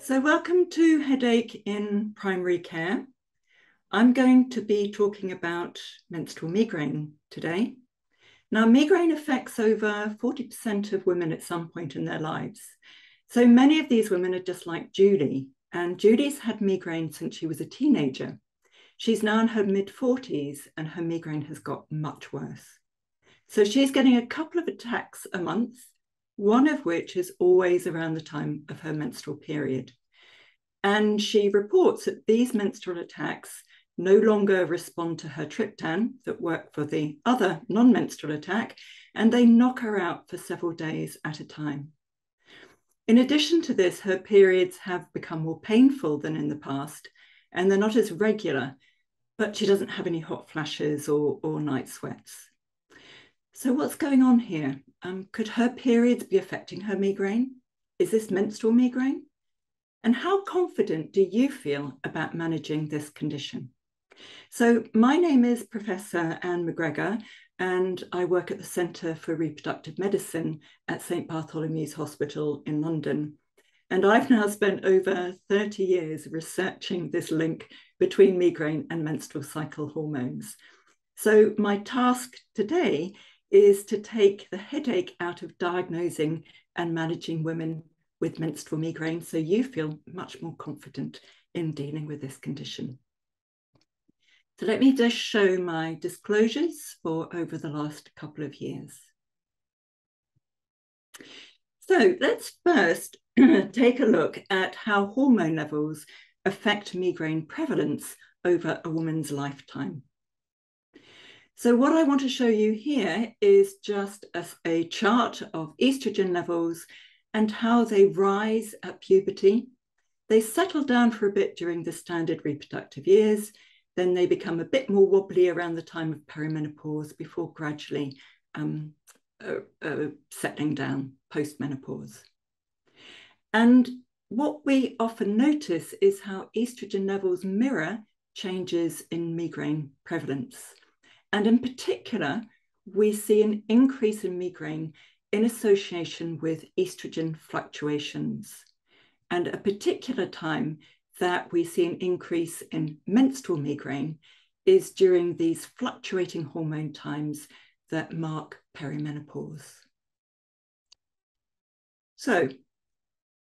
So welcome to Headache in Primary Care. I'm going to be talking about menstrual migraine today. Now, migraine affects over 40% of women at some point in their lives. So many of these women are just like Julie, and Julie's had migraine since she was a teenager. She's now in her mid-40s and her migraine has got much worse. So she's getting a couple of attacks a month, one of which is always around the time of her menstrual period. And she reports that these menstrual attacks no longer respond to her triptan that work for the other non-menstrual attack, and they knock her out for several days at a time. In addition to this, her periods have become more painful than in the past, and they're not as regular, but she doesn't have any hot flashes or night sweats. So what's going on here? Could her periods be affecting her migraine? Is this menstrual migraine? And how confident do you feel about managing this condition? So my name is Professor Anne MacGregor, and I work at the Centre for Reproductive Medicine at St Bartholomew's Hospital in London. And I've now spent over 30 years researching this link between migraine and menstrual cycle hormones. So my task today is to take the headache out of diagnosing and managing women with menstrual migraine, so you feel much more confident in dealing with this condition. So let me just show my disclosures for over the last couple of years. So let's first take a look at how hormone levels affect migraine prevalence over a woman's lifetime. So what I want to show you here is just a chart of estrogen levels and how they rise at puberty. They settle down for a bit during the standard reproductive years, then they become a bit more wobbly around the time of perimenopause before gradually settling down post-menopause. And what we often notice is how estrogen levels mirror changes in migraine prevalence. And in particular, we see an increase in migraine in association with estrogen fluctuations. And a particular time that we see an increase in menstrual migraine is during these fluctuating hormone times that mark perimenopause. So,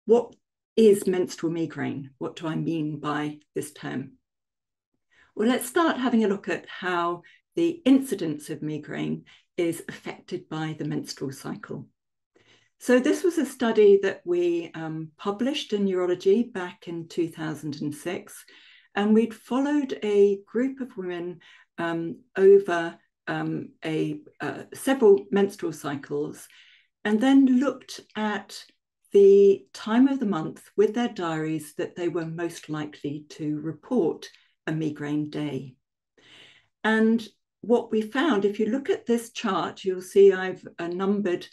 what is menstrual migraine? What do I mean by this term? Well, let's start having a look at how the incidence of migraine is affected by the menstrual cycle. So this was a study that we published in Neurology back in 2006, and we'd followed a group of women over several menstrual cycles, and then looked at the time of the month with their diaries that they were most likely to report a migraine day. And what we found, if you look at this chart, you'll see I've numbered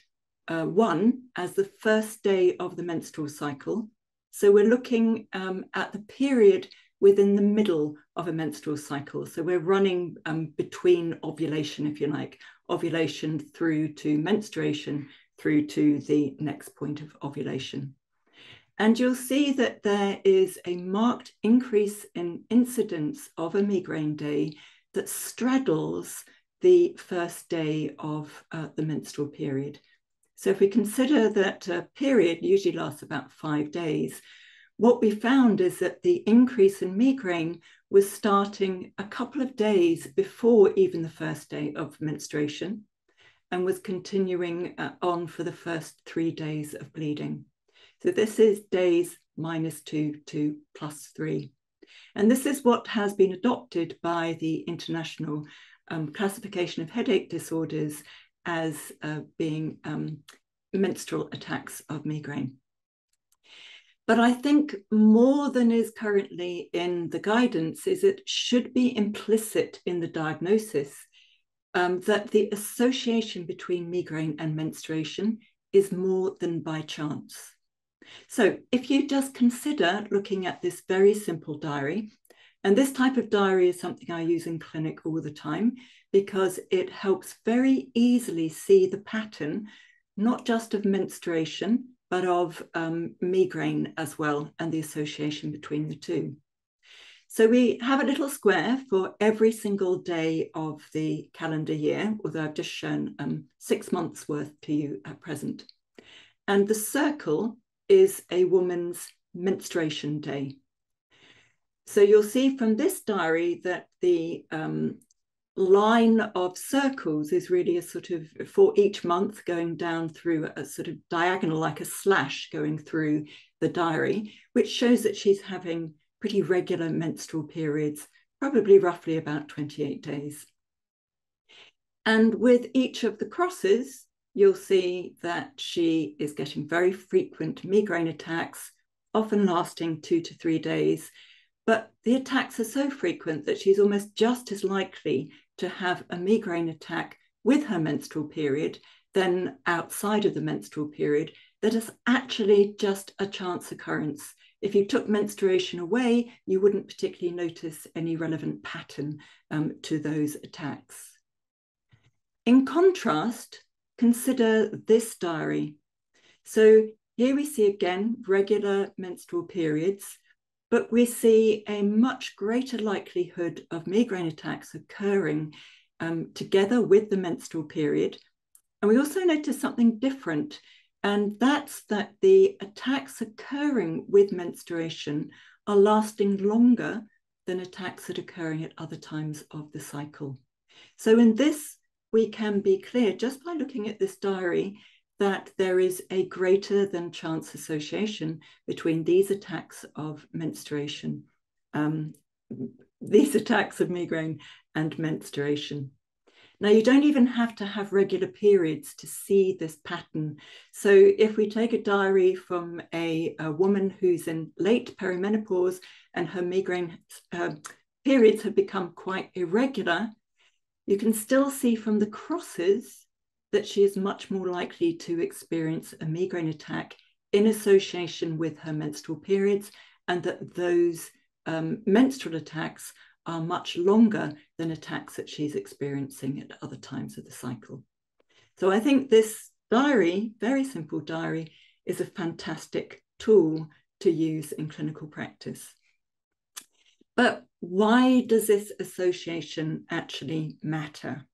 1 as the first day of the menstrual cycle. So we're looking at the period within the middle of a menstrual cycle. So we're running between ovulation, if you like, ovulation through to menstruation, through to the next point of ovulation. And you'll see that there is a marked increase in incidence of a migraine day that straddles the first day of the menstrual period. So if we consider that a period usually lasts about 5 days, what we found is that the increase in migraine was starting a couple of days before even the first day of menstruation and was continuing on for the first 3 days of bleeding. So this is days -2 to +3. And this is what has been adopted by the International Classification of Headache Disorders as being menstrual attacks of migraine. But I think more than is currently in the guidance is it should be implicit in the diagnosis that the association between migraine and menstruation is more than by chance. So if you just consider looking at this very simple diary, and this type of diary is something I use in clinic all the time because it helps very easily see the pattern, not just of menstruation, but of migraine as well, and the association between the two. So we have a little square for every single day of the calendar year, although I've just shown 6 months worth to you at present. And the circle is a woman's menstruation day. So you'll see from this diary that the line of circles is really a sort of, for each month, going down through a sort of diagonal, like a slash going through the diary, which shows that she's having pretty regular menstrual periods, probably roughly about 28 days. And with each of the crosses, you'll see that she is getting very frequent migraine attacks, often lasting 2 to 3 days. But the attacks are so frequent that she's almost just as likely to have a migraine attack with her menstrual period than outside of the menstrual period. That is actually just a chance occurrence. If you took menstruation away, you wouldn't particularly notice any relevant pattern to those attacks. In contrast, consider this diary. So here we see again regular menstrual periods, but we see a much greater likelihood of migraine attacks occurring together with the menstrual period. And we also notice something different, and that's that the attacks occurring with menstruation are lasting longer than attacks that are occurring at other times of the cycle. So in this, we can be clear just by looking at this diary that there is a greater than chance association between these attacks of menstruation, these attacks of migraine and menstruation. Now, you don't even have to have regular periods to see this pattern. So if we take a diary from a woman who's in late perimenopause and her migraine periods have become quite irregular, you can still see from the crosses that she is much more likely to experience a migraine attack in association with her menstrual periods, and that those menstrual attacks are much longer than attacks that she's experiencing at other times of the cycle. So I think this diary, very simple diary, is a fantastic tool to use in clinical practice. But why does this association actually matter?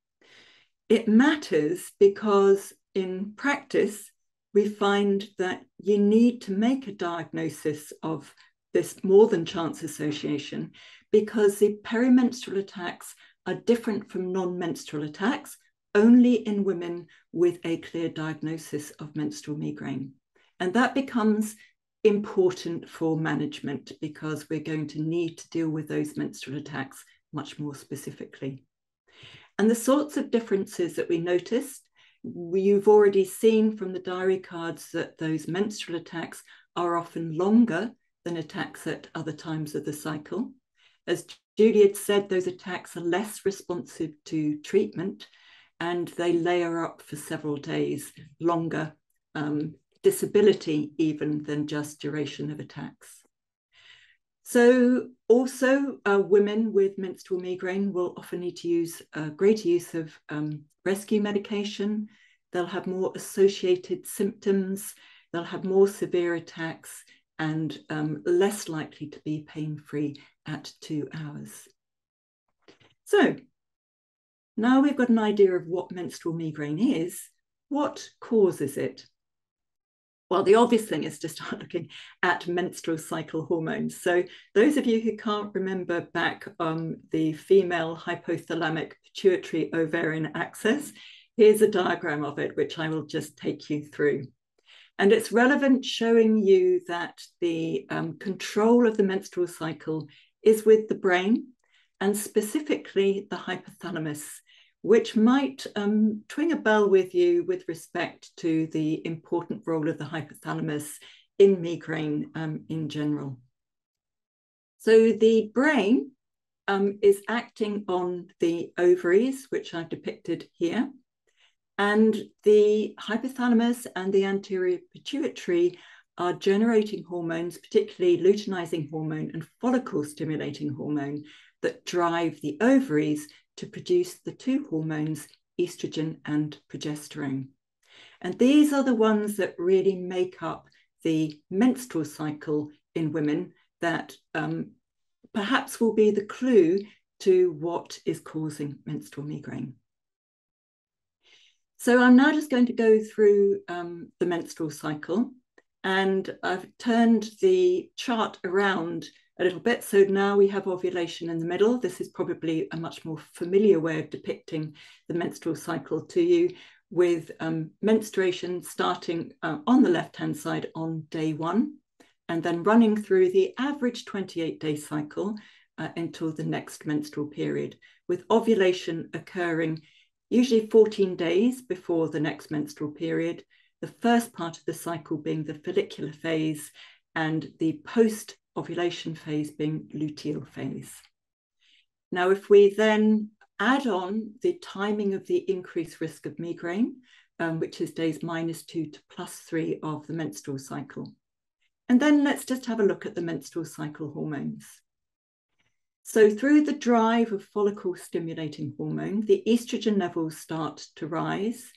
It matters because in practice, we find that you need to make a diagnosis of this more than chance association, because the perimenstrual attacks are different from non-menstrual attacks only in women with a clear diagnosis of menstrual migraine. And that becomes important for management because we're going to need to deal with those menstrual attacks much more specifically. And the sorts of differences that we noticed, you've already seen from the diary cards that those menstrual attacks are often longer than attacks at other times of the cycle. As Julie had said, those attacks are less responsive to treatment and they layer up for several days, longer disability even than just duration of attacks. So also women with menstrual migraine will often need to use greater use of rescue medication. They'll have more associated symptoms, they'll have more severe attacks, and less likely to be pain-free at 2 hours. So now we've got an idea of what menstrual migraine is. What causes it? Well, the obvious thing is to start looking at menstrual cycle hormones. So those of you who can't remember back on the female hypothalamic pituitary ovarian axis, here's a diagram of it, which I will just take you through. And it's relevant, showing you that the control of the menstrual cycle is with the brain, and specifically the hypothalamus, which might twing a bell with you with respect to the important role of the hypothalamus in migraine in general. So the brain is acting on the ovaries, which I've depicted here. And the hypothalamus and the anterior pituitary are generating hormones, particularly luteinizing hormone and follicle stimulating hormone, that drive the ovaries to produce the two hormones, estrogen and progesterone. And these are the ones that really make up the menstrual cycle in women that perhaps will be the clue to what is causing menstrual migraine. So I'm now just going to go through the menstrual cycle, and I've turned the chart around a little bit. So now we have ovulation in the middle. This is probably a much more familiar way of depicting the menstrual cycle to you, with menstruation starting on the left-hand side on day 1, and then running through the average 28-day cycle until the next menstrual period, with ovulation occurring usually 14 days before the next menstrual period, the first part of the cycle being the follicular phase and the post-ovulation phase being luteal phase. Now, if we then add on the timing of the increased risk of migraine, which is days -2 to +3 of the menstrual cycle. And then let's just have a look at the menstrual cycle hormones. So through the drive of follicle stimulating hormone, the estrogen levels start to rise,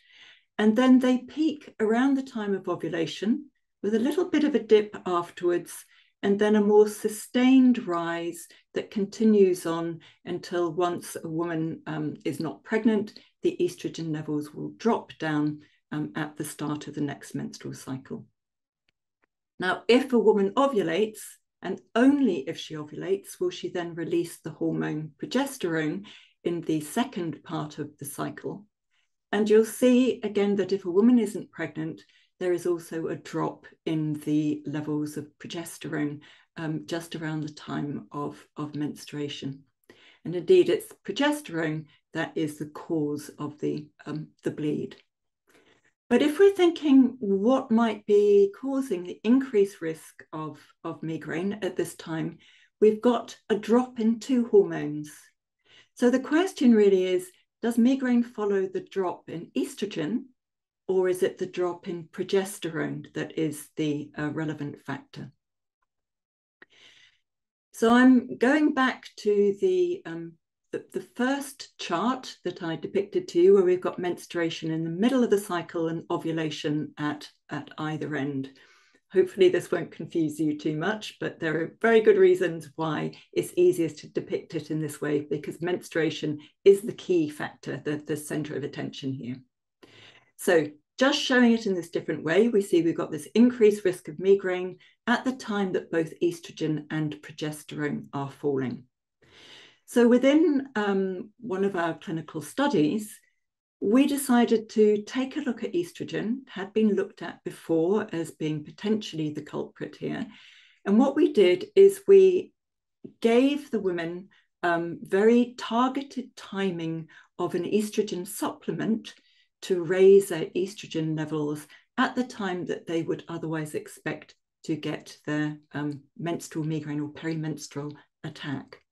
and then they peak around the time of ovulation with a little bit of a dip afterwards, and then a more sustained rise that continues on until once a woman is not pregnant, the estrogen levels will drop down at the start of the next menstrual cycle. Now, if a woman ovulates, and only if she ovulates will she then release the hormone progesterone in the second part of the cycle. And you'll see again that if a woman isn't pregnant, there is also a drop in the levels of progesterone just around the time of menstruation. And indeed, it's progesterone that is the cause of the bleed. But if we're thinking what might be causing the increased risk of migraine at this time, we've got a drop in 2 hormones. So the question really is, does migraine follow the drop in estrogen, or is it the drop in progesterone that is the relevant factor? So I'm going back to the first chart that I depicted to you, where we've got menstruation in the middle of the cycle and ovulation at either end. Hopefully this won't confuse you too much, but there are very good reasons why it's easiest to depict it in this way, because menstruation is the key factor, the center of attention here. So just showing it in this different way, we see we've got this increased risk of migraine at the time that both estrogen and progesterone are falling. So within one of our clinical studies, we decided to take a look at estrogen, had been looked at before as being potentially the culprit here. And what we did is we gave the women very targeted timing of an estrogen supplement to raise their estrogen levels at the time that they would otherwise expect to get their menstrual migraine or perimenstrual attack.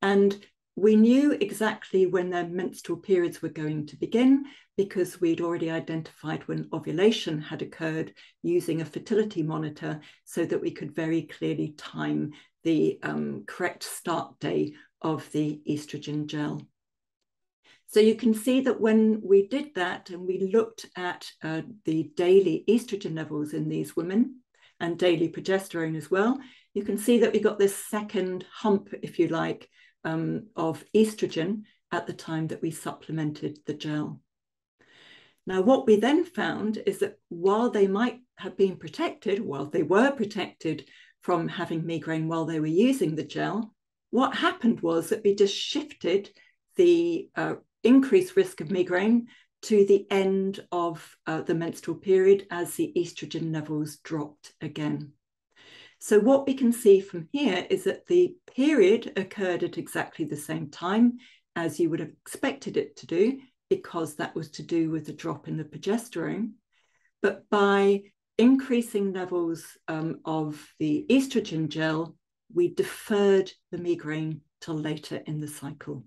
And we knew exactly when their menstrual periods were going to begin, because we'd already identified when ovulation had occurred using a fertility monitor, so that we could very clearly time the correct start day of the estrogen gel. So you can see that when we did that and we looked at the daily estrogen levels in these women and daily progesterone as well, you can see that we got this second hump, if you like, of estrogen at the time that we supplemented the gel. Now, what we then found is that while they might have been protected, while they were protected from having migraine while they were using the gel, what happened was that we just shifted the increased risk of migraine to the end of the menstrual period as the estrogen levels dropped again. So what we can see from here is that the period occurred at exactly the same time as you would have expected it to do, because that was to do with the drop in the progesterone. But by increasing levels of the estrogen gel, we deferred the migraine till later in the cycle.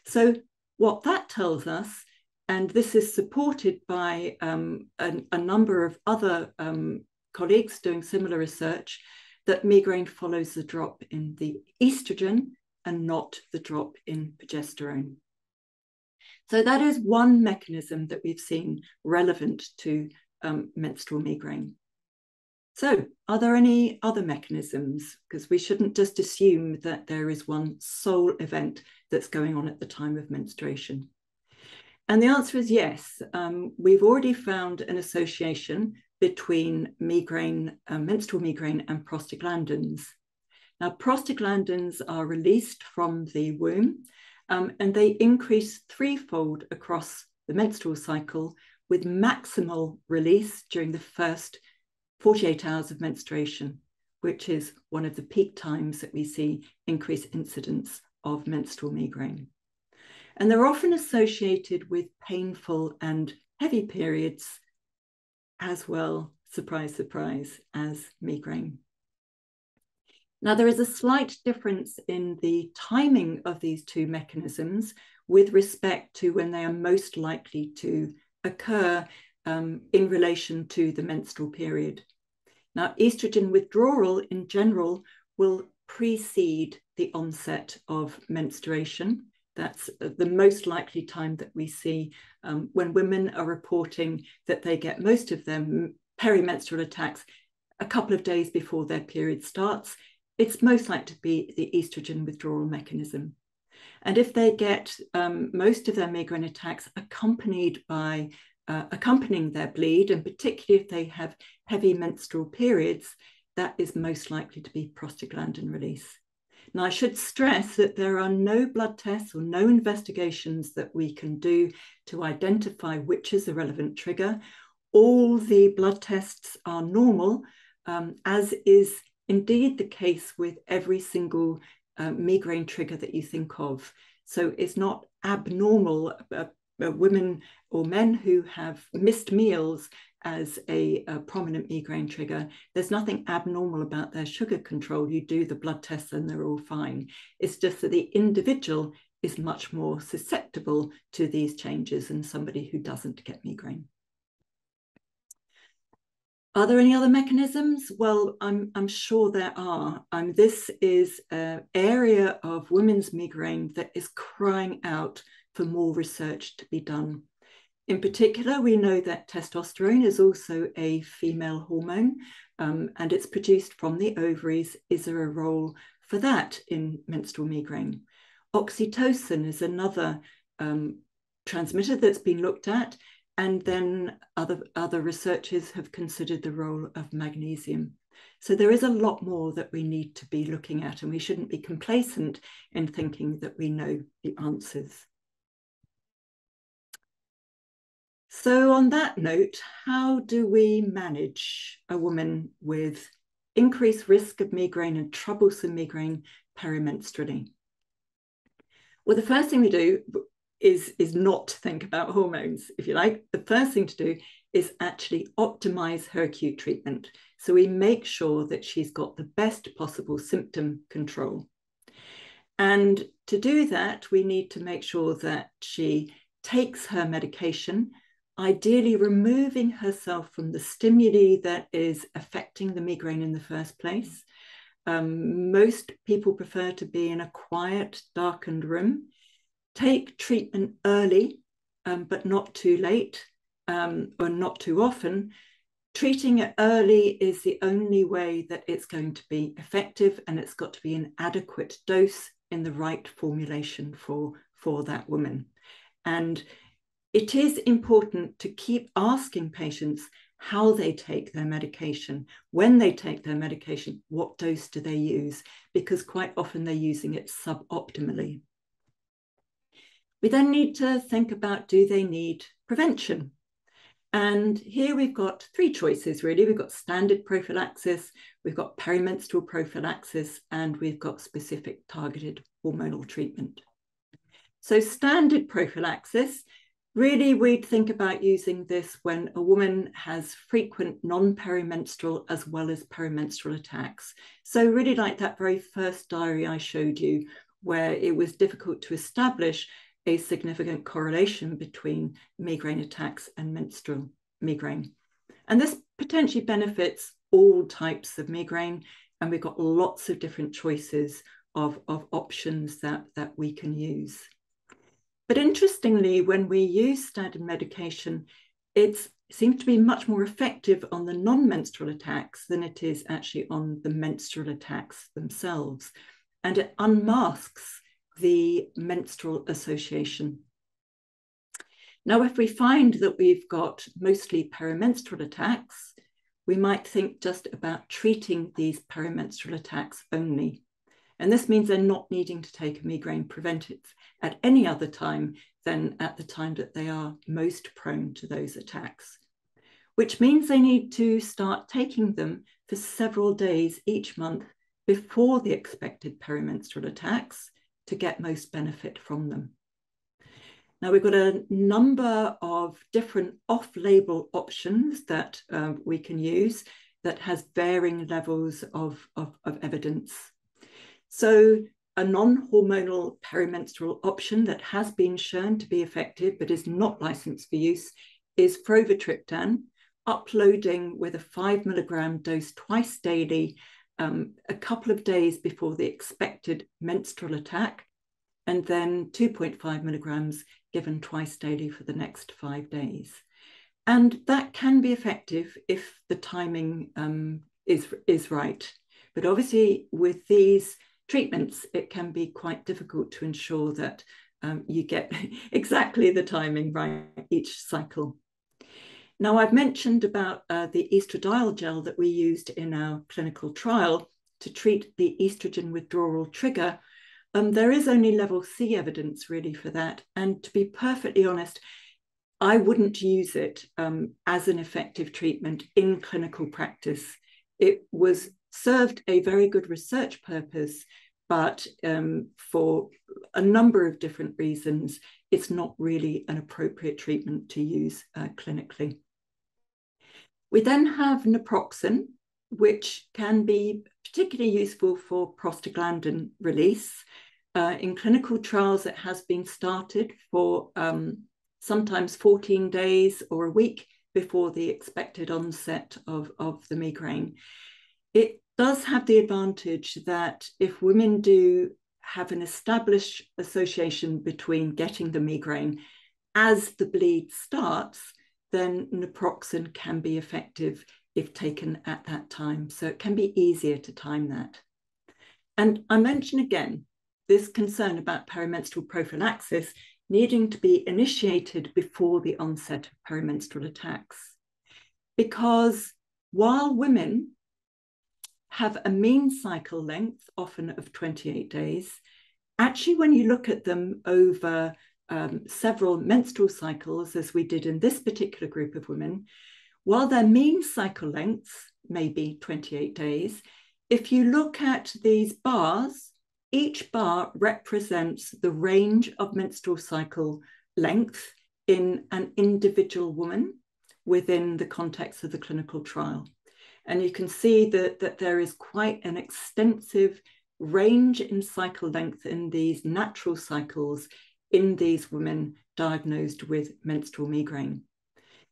So what that tells us, and this is supported by a number of other colleagues doing similar research, that migraine follows the drop in the estrogen and not the drop in progesterone. So that is one mechanism that we've seen relevant to menstrual migraine. So are there any other mechanisms? Because we shouldn't just assume that there is one sole event that's going on at the time of menstruation. And the answer is yes. We've already found an association between migraine, menstrual migraine, and prostaglandins. Now, prostaglandins are released from the womb, and they increase threefold across the menstrual cycle, with maximal release during the first 48 hours of menstruation, which is one of the peak times that we see increased incidence of menstrual migraine. And they're often associated with painful and heavy periods as well, surprise, surprise, as migraine. Now, there is a slight difference in the timing of these two mechanisms with respect to when they are most likely to occur in relation to the menstrual period. Now, estrogen withdrawal in general will precede the onset of menstruation. That's the most likely time that we see when women are reporting that they get most of their perimenstrual attacks a couple of days before their period starts. It's most likely to be the estrogen withdrawal mechanism. And if they get most of their migraine attacks accompanied by accompanying their bleed, and particularly if they have heavy menstrual periods, that is most likely to be prostaglandin release. Now, I should stress that there are no blood tests or no investigations that we can do to identify which is the relevant trigger. All the blood tests are normal, as is indeed the case with every single migraine trigger that you think of. So it's not abnormal. Women or men who have missed meals as a prominent migraine trigger, there's nothing abnormal about their sugar control. You do the blood tests and they're all fine. It's just that the individual is much more susceptible to these changes than somebody who doesn't get migraine. Are there any other mechanisms? Well, I'm sure there are. This is an area of women's migraine that is crying out for more research to be done. In particular, we know that testosterone is also a female hormone, and it's produced from the ovaries. Is there a role for that in menstrual migraine? Oxytocin is another transmitter that's been looked at, and then other researchers have considered the role of magnesium. So there is a lot more that we need to be looking at, and we shouldn't be complacent in thinking that we know the answers. So on that note, how do we manage a woman with increased risk of migraine and troublesome migraine perimenstrually? Well, the first thing we do is not to think about hormones, if you like. The first thing to do is actually optimize her acute treatment. So we make sure that she's got the best possible symptom control. And to do that, we need to make sure that she takes her medication, ideally removing herself from the stimuli that is affecting the migraine in the first place. Most people prefer to be in a quiet, darkened room. Take treatment early, but not too late, or not too often. Treating it early is the only way that it's going to be effective, and it's got to be an adequate dose in the right formulation for that woman. And it is important to keep asking patients how they take their medication, when they take their medication, what dose do they use, because quite often they're using it suboptimally. We then need to think about, do they need prevention? And here we've got three choices, really. We've got standard prophylaxis, we've got perimenstrual prophylaxis, and we've got specific targeted hormonal treatment. So standard prophylaxis, really we'd think about using this when a woman has frequent non-perimenstrual as well as perimenstrual attacks. So really like that very first diary I showed you, where it was difficult to establish a significant correlation between migraine attacks and menstrual migraine. And this potentially benefits all types of migraine, and we've got lots of different choices of options that we can use. But interestingly, when we use standard medication, it seems to be much more effective on the non-menstrual attacks than it is actually on the menstrual attacks themselves. And it unmasks the menstrual association. Now, if we find that we've got mostly perimenstrual attacks, we might think just about treating these perimenstrual attacks only. And this means they're not needing to take a migraine preventive at any other time than at the time that they are most prone to those attacks, which means they need to start taking them for several days each month before the expected perimenstrual attacks to get most benefit from them. Now, we've got a number of different off-label options that we can use that has varying levels of evidence. So a non-hormonal perimenstrual option that has been shown to be effective but is not licensed for use is provatriptan, uploading with a 5 milligram dose twice daily, a couple of days before the expected menstrual attack, and then 2.5 milligrams given twice daily for the next 5 days. And that can be effective if the timing is right. But obviously with these treatments, it can be quite difficult to ensure that you get exactly the timing right each cycle. Now, I've mentioned about the estradiol gel that we used in our clinical trial to treat the estrogen withdrawal trigger. There is only level C evidence really for that. And to be perfectly honest, I wouldn't use it as an effective treatment in clinical practice. It was served a very good research purpose, but for a number of different reasons, it's not really an appropriate treatment to use clinically. We then have naproxen, which can be particularly useful for prostaglandin release. In clinical trials, it has been started for sometimes 14 days or a week before the expected onset of the migraine. It does have the advantage that if women do have an established association between getting the migraine as the bleed starts, then naproxen can be effective if taken at that time. So it can be easier to time that. And I mention again, this concern about perimenstrual prophylaxis needing to be initiated before the onset of perimenstrual attacks. Because while women have a mean cycle length, often of 28 days, actually when you look at them over several menstrual cycles, as we did in this particular group of women, while their mean cycle lengths may be 28 days, if you look at these bars, each bar represents the range of menstrual cycle length in an individual woman within the context of the clinical trial. And you can see that there is quite an extensive range in cycle length in these natural cycles in these women diagnosed with menstrual migraine.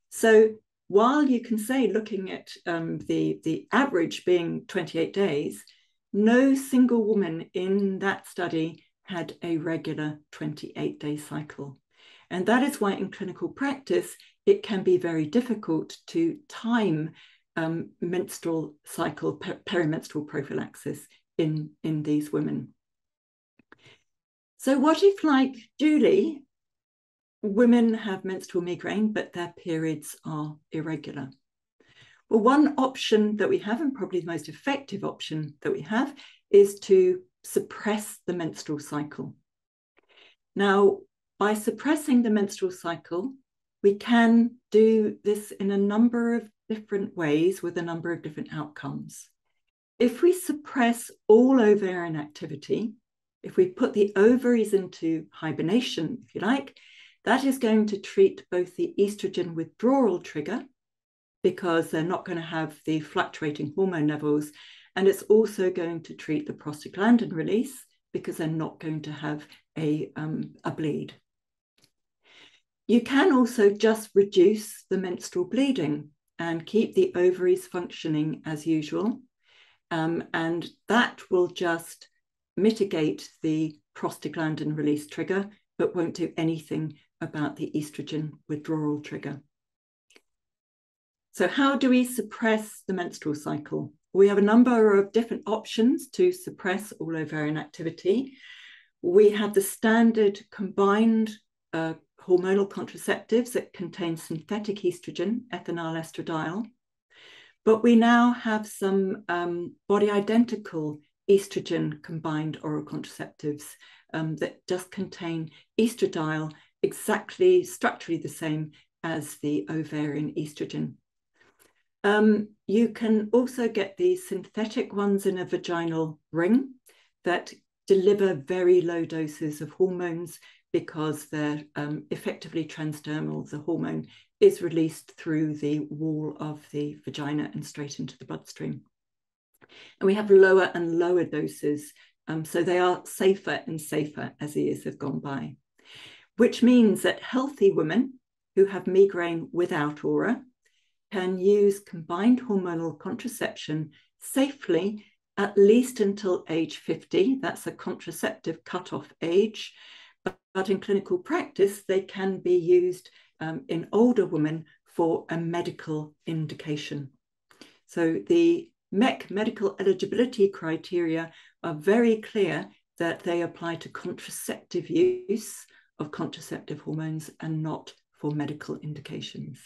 So while you can say, looking at the average being 28 days, no single woman in that study had a regular 28-day cycle. And that is why in clinical practice, it can be very difficult to time menstrual cycle, perimenstrual prophylaxis in these women. So what if, like Julie, women have menstrual migraine, but their periods are irregular? Well, one option that we have, and probably the most effective option that we have, is to suppress the menstrual cycle. Now, by suppressing the menstrual cycle, we can do this in a number of different ways with a number of different outcomes. If we suppress all ovarian activity, if we put the ovaries into hibernation, if you like, that is going to treat both the estrogen withdrawal trigger, because they're not going to have the fluctuating hormone levels, and it's also going to treat the prostaglandin release because they're not going to have a bleed. You can also just reduce the menstrual bleeding and keep the ovaries functioning as usual, and that will just mitigate the prostaglandin release trigger but won't do anything about the estrogen withdrawal trigger. So how do we suppress the menstrual cycle? We have a number of different options to suppress all ovarian activity. We have the standard combined hormonal contraceptives that contain synthetic estrogen, ethinyl estradiol. But we now have some body identical estrogen combined oral contraceptives that just contain estradiol exactly structurally the same as the ovarian estrogen. You can also get these synthetic ones in a vaginal ring that deliver very low doses of hormones because they're effectively transdermal. The hormone is released through the wall of the vagina and straight into the bloodstream. And we have lower and lower doses, so they are safer and safer as the years have gone by, which means that healthy women who have migraine without aura can use combined hormonal contraception safely at least until age 50. That's a contraceptive cutoff age. But in clinical practice, they can be used in older women for a medical indication. So the MEC medical eligibility criteria are very clear that they apply to contraceptive use of contraceptive hormones and not for medical indications.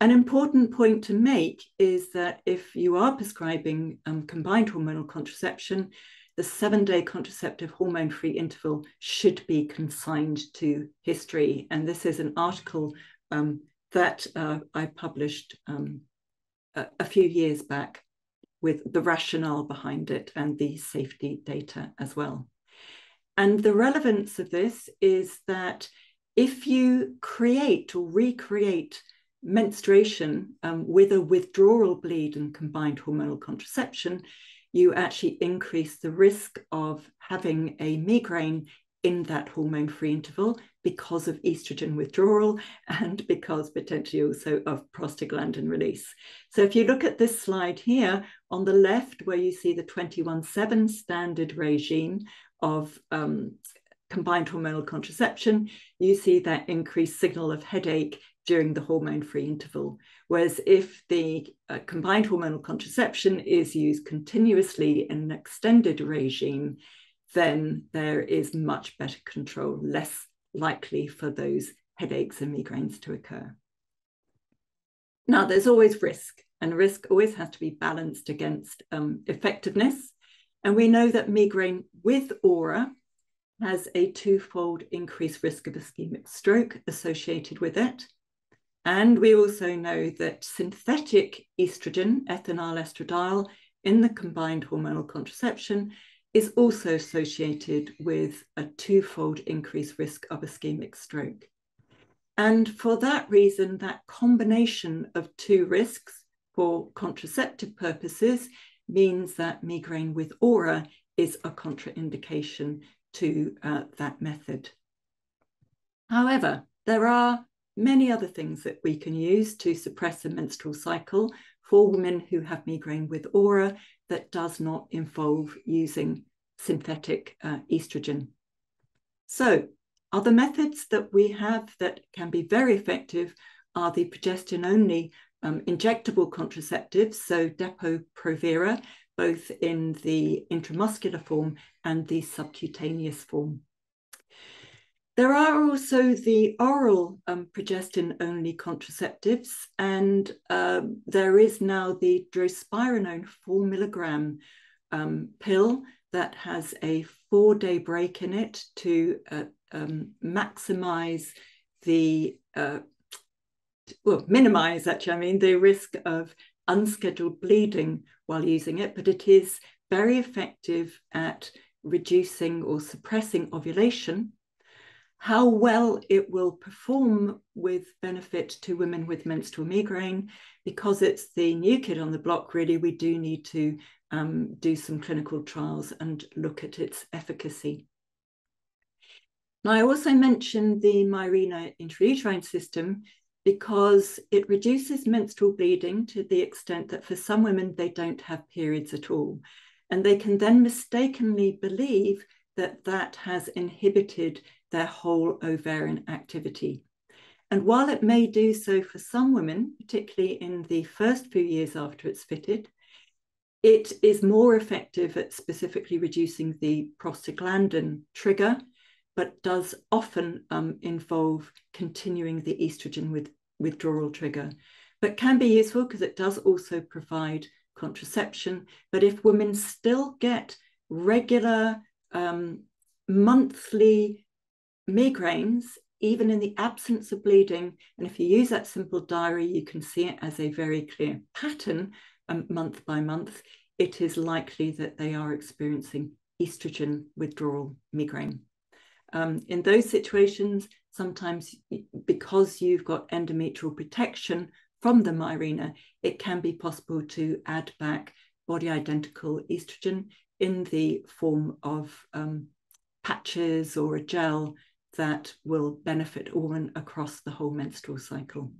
An important point to make is that if you are prescribing combined hormonal contraception, the 7-day contraceptive hormone-free interval should be consigned to history. And this is an article that I published a few years back with the rationale behind it and the safety data as well. And the relevance of this is that if you create or recreate menstruation with a withdrawal bleed and combined hormonal contraception, you actually increase the risk of having a migraine in that hormone-free interval because of estrogen withdrawal and because potentially also of prostaglandin release. So if you look at this slide here on the left, where you see the 21/7 standard regime of combined hormonal contraception, you see that increased signal of headache during the hormone-free interval. Whereas if the combined hormonal contraception is used continuously in an extended regime, then there is much better control, less likely for those headaches and migraines to occur. Now, there's always risk, and risk always has to be balanced against effectiveness. And we know that migraine with aura has a twofold increased risk of ischemic stroke associated with it. And we also know that synthetic estrogen, ethinyl estradiol, in the combined hormonal contraception is also associated with a twofold increased risk of ischemic stroke. And for that reason, that combination of two risks for contraceptive purposes means that migraine with aura is a contraindication to that method. However, there are many other things that we can use to suppress the menstrual cycle for women who have migraine with aura that does not involve using synthetic estrogen. So other methods that we have that can be very effective are the progestin-only injectable contraceptives, so Depo-Provera, both in the intramuscular form and the subcutaneous form. There are also the oral progestin-only contraceptives, and there is now the drospirenone 4 milligram pill that has a 4-day break in it to maximize the, minimize actually, I mean, the risk of unscheduled bleeding while using it, but it is very effective at reducing or suppressing ovulation. How well it will perform with benefit to women with menstrual migraine, because it's the new kid on the block, really, we do need to do some clinical trials and look at its efficacy. Now, I also mentioned the Mirena intrauterine system because it reduces menstrual bleeding to the extent that for some women, they don't have periods at all. And they can then mistakenly believe that that has inhibited their whole ovarian activity. And while it may do so for some women, particularly in the first few years after it's fitted, it is more effective at specifically reducing the prostaglandin trigger, but does often involve continuing the estrogen withdrawal trigger, but can be useful because it does also provide contraception. But if women still get regular monthly migraines, even in the absence of bleeding, and if you use that simple diary, you can see it as a very clear pattern month by month, it is likely that they are experiencing estrogen withdrawal migraine. In those situations, sometimes because you've got endometrial protection from the Mirena, it can be possible to add back body identical estrogen in the form of patches or a gel that will benefit a woman across the whole menstrual cycle.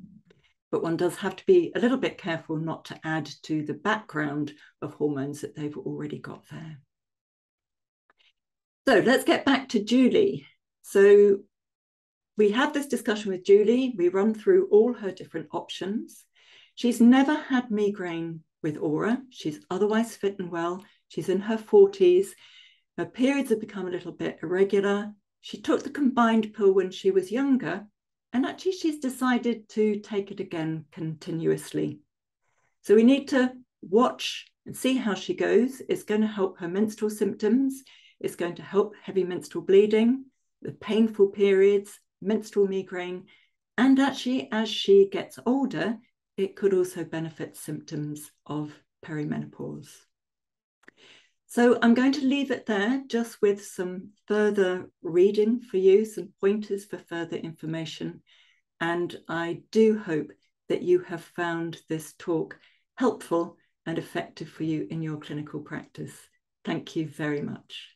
But one does have to be a little bit careful not to add to the background of hormones that they've already got there. So let's get back to Julie. So we had this discussion with Julie. We run through all her different options. She's never had migraine with aura. She's otherwise fit and well. She's in her 40s. Her periods have become a little bit irregular. She took the combined pill when she was younger, and actually she's decided to take it again continuously. So we need to watch and see how she goes. It's going to help her menstrual symptoms. It's going to help heavy menstrual bleeding, the painful periods, menstrual migraine, and actually as she gets older, it could also benefit symptoms of perimenopause. So I'm going to leave it there just with some further reading for you, some pointers for further information. And I do hope that you have found this talk helpful and effective for you in your clinical practice. Thank you very much.